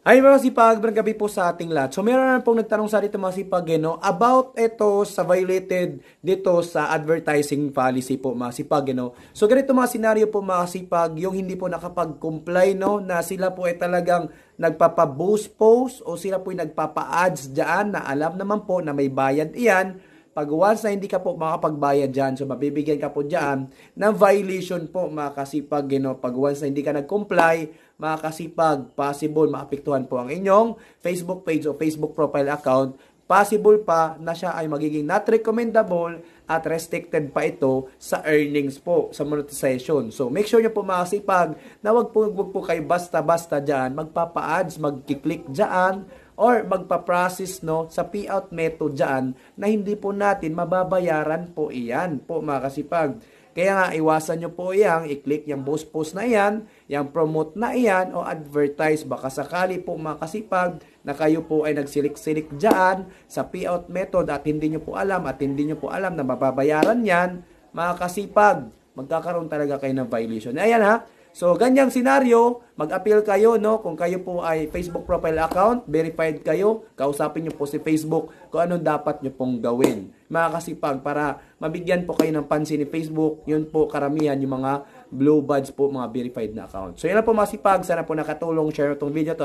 Ay mga sipag, magandang gabi po sa ating lahat. So meron na pong nagtanong sa dito mga sipag, about ito sa violated dito sa advertising policy po mga sipag, So ganito mga senaryo po mga sipag, yung hindi po nakapag-comply, na sila po ay talagang nagpapa-boost post o sila po ay nagpapa-ads dyan na alam naman po na may bayad iyan. Pag once na hindi ka po makapagbayad dyan, so mabibigyan ka po dyan ng violation po mga kasipag, Pag once na hindi ka nag-comply, mga kasipag, possible maapektuhan po ang inyong Facebook page o Facebook profile account. Possible pa na siya ay magiging not recommendable at restricted pa ito sa earnings po, sa monetization. So, make sure nyo po mga kasipag na wag po kayo basta-basta dyan, magpapa-ads, magkiklik dyan, or magpa-process sa payout method dyan na hindi po natin mababayaran po iyan po mga kasipag. Kaya nga, iwasan nyo po yang i-click yung post na iyan, yung promote na iyan, o advertise. Baka sakali po mga kasipag na kayo po ay nagsilik-silik dyan sa payout method at hindi nyo po alam na mababayaran yan, mga kasipag, magkakaroon talaga kayo ng violation. Ayan ha. So, ganyang senaryo, mag-appeal kayo, kung kayo po ay Facebook profile account, verified kayo, kausapin nyo po si Facebook kung anong dapat nyo pong gawin. Mga kasipag, para mabigyan po kayo ng pansin ni Facebook, yun po karamihan yung mga blue badge po, mga verified na account. So, yun lang po mga sipag, sana po nakatulong, share itong video to.